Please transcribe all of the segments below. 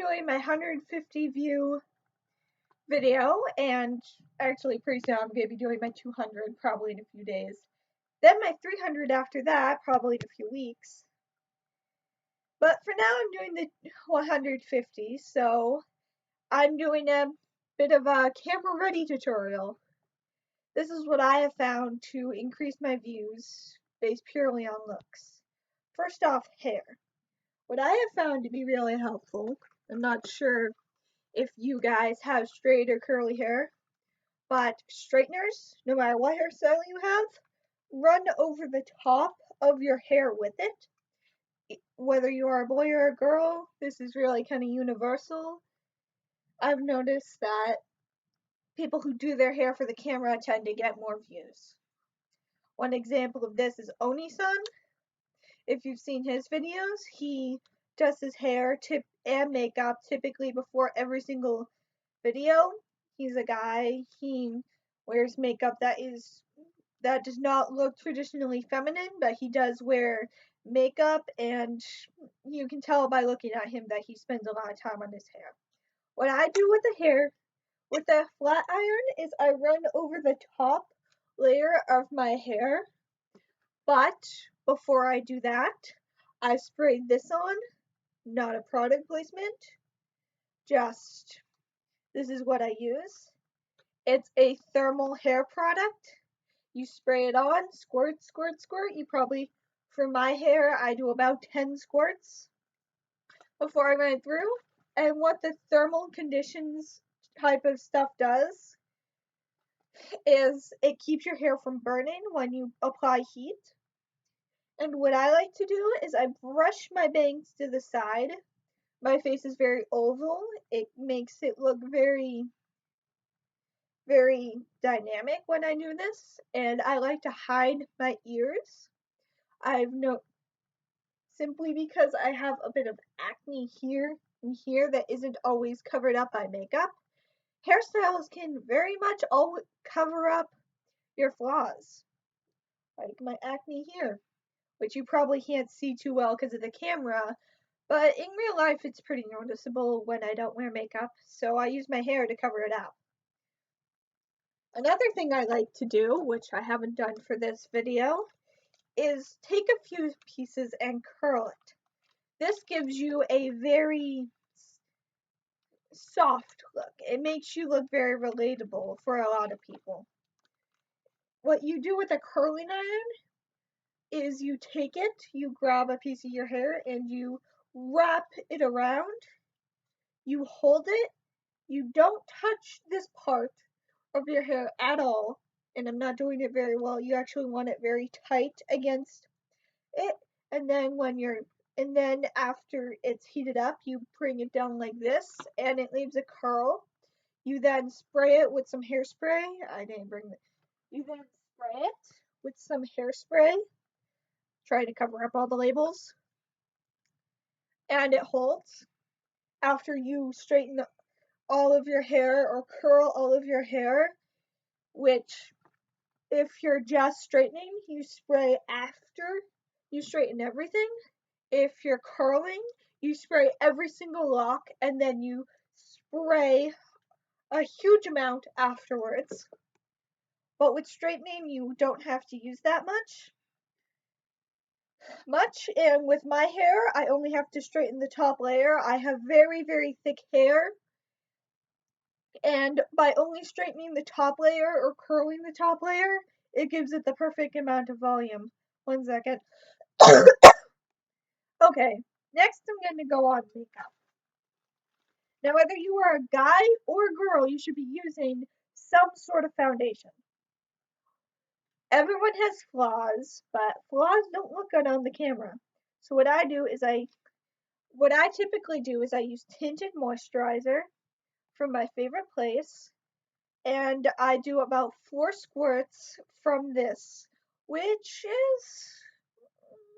doing my 150 view video, and actually pretty soon I'm going to be doing my 200 probably in a few days. Then my 300 after that, probably in a few weeks. But for now I'm doing the 150, so I'm doing a bit of a camera ready tutorial. This is what I have found to increase my views based purely on looks. First off, hair. What I have found to be really helpful, I'm not sure if you guys have straight or curly hair, but straighteners, no matter what hairstyle you have, run over the top of your hair with it. Whether you are a boy or a girl, this is really kind of universal. I've noticed that people who do their hair for the camera tend to get more views. One example of this is Oni-san. If you've seen his videos, he does his hair and makeup typically before every single video. He's a guy, he wears makeup that does not look traditionally feminine, but he does wear makeup, and you can tell by looking at him that he spends a lot of time on his hair. What I do with the hair, with a flat iron, is I run over the top layer of my hair, but before I do that, I spray this on, not a product placement, just this is what I use. It's a thermal hair product. You spray it on, squirt, squirt, squirt. For my hair, I do about 10 squirts before I run it through. And what the thermal conditions type of stuff does is it keeps your hair from burning when you apply heat. And what I like to do is I brush my bangs to the side. My face is very oval. It makes it look very, very dynamic when I do this. And I like to hide my ears. Simply because I have a bit of acne here and here that isn't always covered up by makeup. Hairstyles can very much cover up your flaws. Like my acne here, which you probably can't see too well because of the camera, but in real life it's pretty noticeable when I don't wear makeup, so I use my hair to cover it up. Another thing I like to do, which I haven't done for this video, is take a few pieces and curl it. This gives you a very soft look. It makes you look very relatable for a lot of people. What you do with a curling iron is you take it, you grab a piece of your hair and you wrap it around. You hold it. You don't touch this part of your hair at all. And I'm not doing it very well. You actually want it very tight against it. And then after it's heated up, you bring it down like this and it leaves a curl. You then spray it with some hairspray. You then spray it with some hairspray. Try to cover up all the labels. And it holds. After you straighten all of your hair or curl all of your hair, which if you're just straightening, you spray after you straighten everything. If you're curling, you spray every single lock and then you spray a huge amount afterwards. But with straightening, you don't have to use that much. And with my hair, I only have to straighten the top layer. I have very, very thick hair. And by only straightening the top layer or curling the top layer, it gives it the perfect amount of volume. 1 second. Okay, next I'm going to go on makeup. Now, whether you are a guy or a girl, you should be using some sort of foundation. Everyone has flaws, but flaws don't look good on the camera. So what I typically do is I use tinted moisturizer from my favorite place, and I do about 4 squirts from this, which is,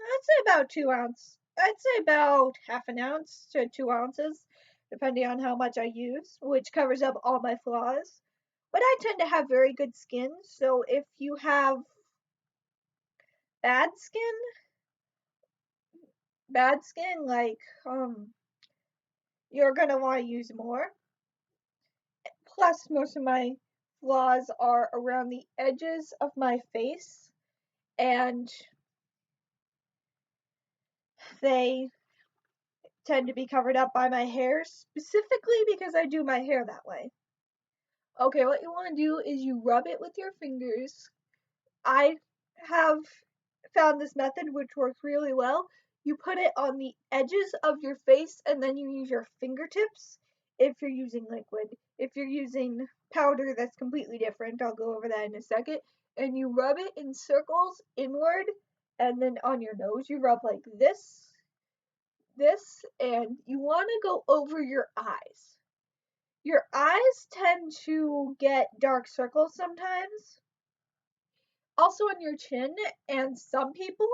I'd say about 2 ounces. I'd say about half an ounce to 2 ounces, depending on how much I use, which covers up all my flaws. But I tend to have very good skin, so if you have bad skin, like, you're going to want to use more. Plus, most of my flaws are around the edges of my face, and they tend to be covered up by my hair, specifically because I do my hair that way. Okay, what you want to do is you rub it with your fingers. I have found this method which works really well. You put it on the edges of your face and then you use your fingertips if you're using liquid. If you're using powder, that's completely different. I'll go over that in a second. And you rub it in circles inward, and then on your nose you rub like this, and you want to go over your eyes. Your eyes tend to get dark circles sometimes, also on your chin, and some people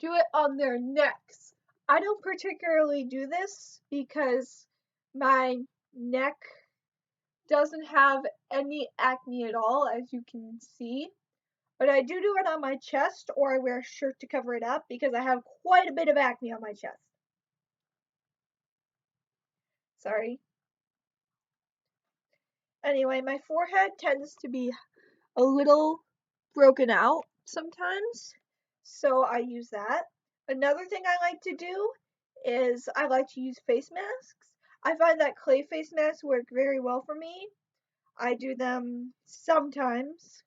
do it on their necks. I don't particularly do this because my neck doesn't have any acne at all, as you can see. But I do it on my chest, or I wear a shirt to cover it up because I have quite a bit of acne on my chest. Sorry. Anyway, my forehead tends to be a little broken out sometimes, so I use that. Another thing I like to do is I like to use face masks. I find that clay face masks work very well for me. I do them sometimes.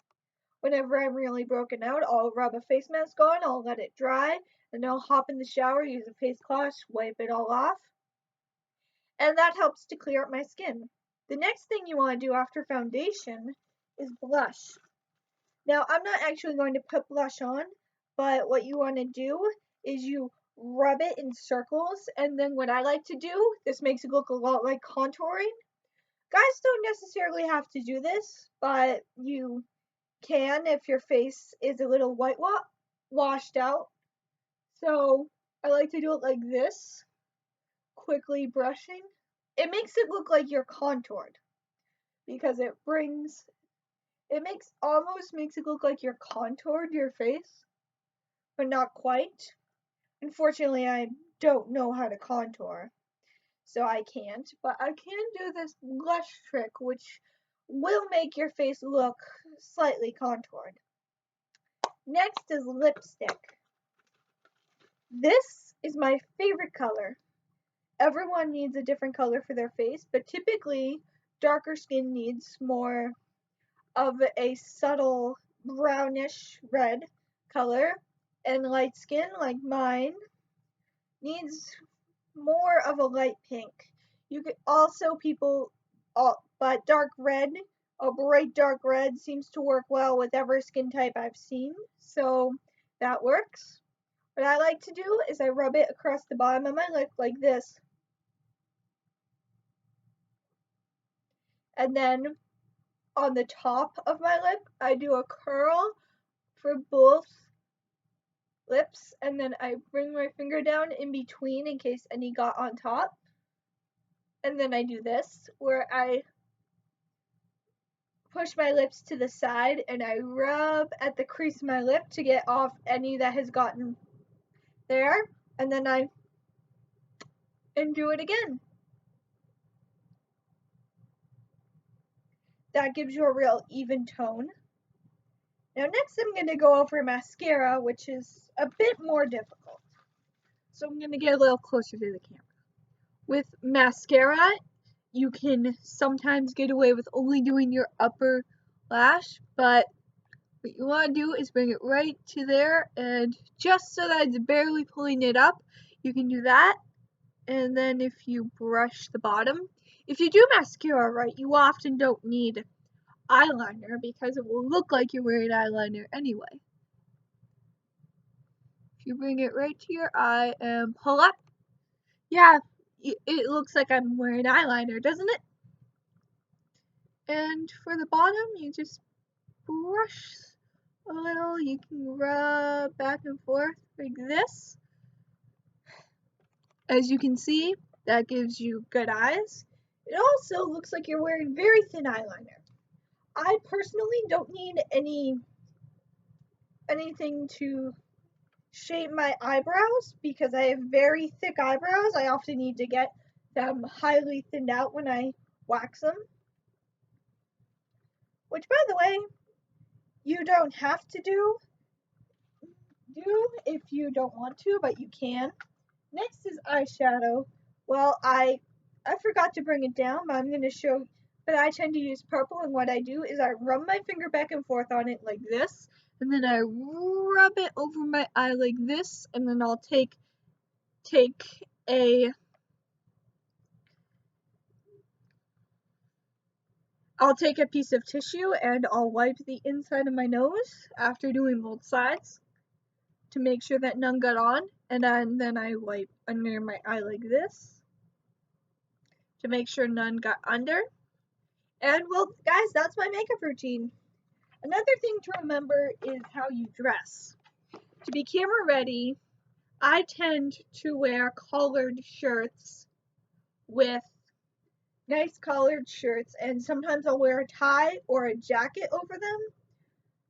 Whenever I'm really broken out, I'll rub a face mask on, I'll let it dry, and I'll hop in the shower, use a face cloth, wipe it all off, and that helps to clear up my skin. The next thing you want to do after foundation is blush. Now, I'm not actually going to put blush on, but what you want to do is you rub it in circles, and then what I like to do, this makes it look a lot like contouring. Guys don't necessarily have to do this, but you can if your face is a little washed out. So I like to do it like this, quickly brushing. It makes it look like you're contoured because almost makes it look like you're contoured your face, but not quite. Unfortunately, I don't know how to contour, so I can't, but I can do this blush trick, which will make your face look slightly contoured. Next is lipstick. This is my favorite color. Everyone needs a different color for their face, but typically darker skin needs more of a subtle brownish red color, and light skin like mine needs more of a light pink. You could also but dark red, a bright dark red seems to work well with every skin type I've seen, so that works. What I like to do is I rub it across the bottom of my lip like this, and then on the top of my lip I do a curl for both lips, and then I bring my finger down in between in case any got on top, and then I do this where I push my lips to the side and I rub at the crease of my lip to get off any that has gotten there, and then I do it again. That gives you a real even tone. Now next I'm going to go over mascara, which is a bit more difficult. So I'm going to get a little closer to the camera. With mascara, you can sometimes get away with only doing your upper lash, but what you want to do is bring it right to there, and just so that it's barely pulling it up, you can do that. And then if you brush the bottom, if you do mascara right, you often don't need eyeliner because it will look like you're wearing eyeliner anyway. If you bring it right to your eye and pull up, yeah, it looks like I'm wearing eyeliner, doesn't it? And for the bottom, you just brush a little. You can rub back and forth like this. As you can see, that gives you good eyes. It also looks like you're wearing very thin eyeliner. I personally don't need anything to shape my eyebrows because I have very thick eyebrows. I often need to get them highly thinned out when I wax them. Which, by the way, you don't have to do if you don't want to, but you can. Next is eyeshadow. Well, I forgot to bring it down, but I'm going to show. But I tend to use purple, and what I do is I rub my finger back and forth on it like this, and then I rub it over my eye like this, and then I'll take a piece of tissue and I'll wipe the inside of my nose after doing both sides to make sure that none got on, and then I wipe under my eye like this to make sure none got under. And well, guys, that's my makeup routine. Another thing to remember is how you dress. To be camera ready, I tend to wear collared shirts with nice collared shirts, and sometimes I'll wear a tie or a jacket over them.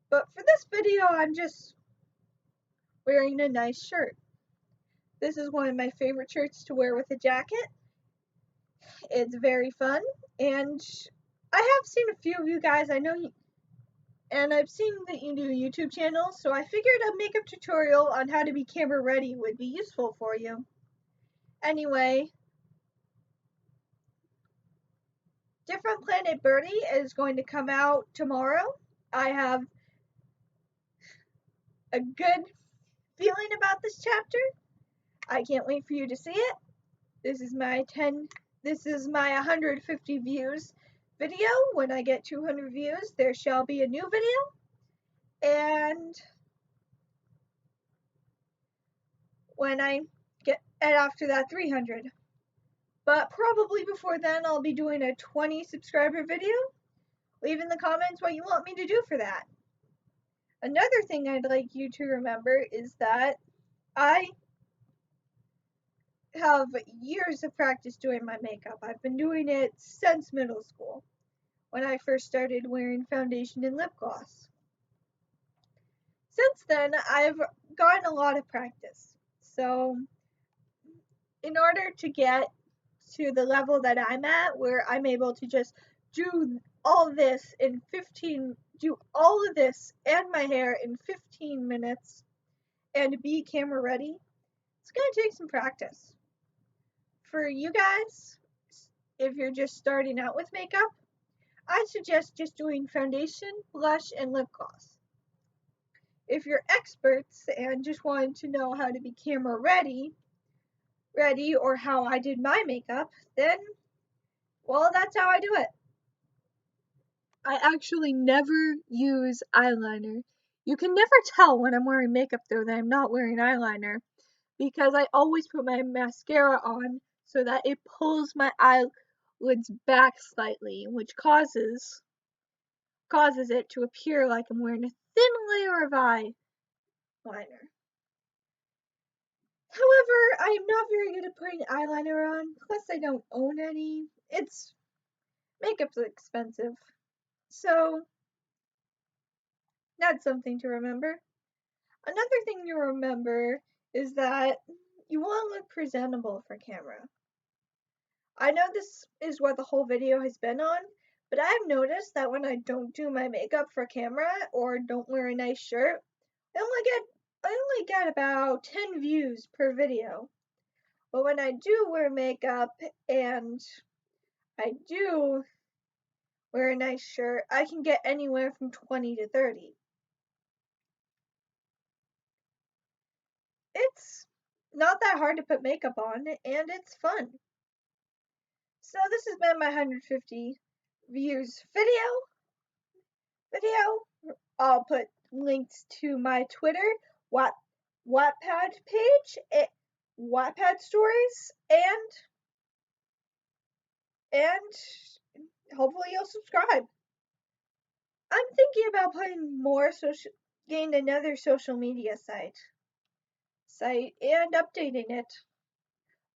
But for this video, I'm just wearing a nice shirt. This is one of my favorite shirts to wear with a jacket. It's very fun, and I have seen a few of you guys, I know, and I've seen that you do YouTube channels, so I figured a makeup tutorial on how to be camera ready would be useful for you. Anyway, Different Planet Birdie is going to come out tomorrow. I have a good feeling about this chapter. I can't wait for you to see it. This is my 150 views video. When I get 200 views, there shall be a new video. And after that, 300. But probably before then, I'll be doing a 20 subscriber video. Leave in the comments what you want me to do for that. Another thing I'd like you to remember is that I have years of practice doing my makeup. I've been doing it since middle school, when I first started wearing foundation and lip gloss. Since then, I've gotten a lot of practice. So, in order to get to the level that I'm at, where I'm able to just do all of this and my hair in 15 minutes and be camera ready, it's going to take some practice. For you guys, if you're just starting out with makeup, I suggest just doing foundation, blush, and lip gloss. If you're experts and just want to know how to be camera ready, or how I did my makeup, then, well, that's how I do it. I actually never use eyeliner. You can never tell when I'm wearing makeup, though, that I'm not wearing eyeliner, because I always put my mascara on so that it pulls my eyelids back slightly, which causes it to appear like I'm wearing a thin layer of eyeliner. However, I am not very good at putting eyeliner on, plus I don't own any. Makeup's expensive. So, that's something to remember. Another thing to remember is that you want to look presentable for camera. I know this is what the whole video has been on, but I've noticed that when I don't do my makeup for camera or don't wear a nice shirt, I only get about 10 views per video. But when I do wear makeup and I do wear a nice shirt, I can get anywhere from 20 to 30. It's not that hard to put makeup on, and it's fun. So this has been my 150 views video. I'll put links to my Twitter, Wattpad page, Wattpad stories, and hopefully you'll subscribe. I'm thinking about getting another social media site and updating it.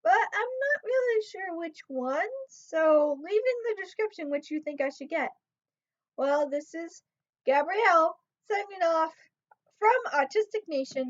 But I'm not really sure which one, so leave in the description which you think I should get. Well, this is Gabrielle signing off from Autistic Nation.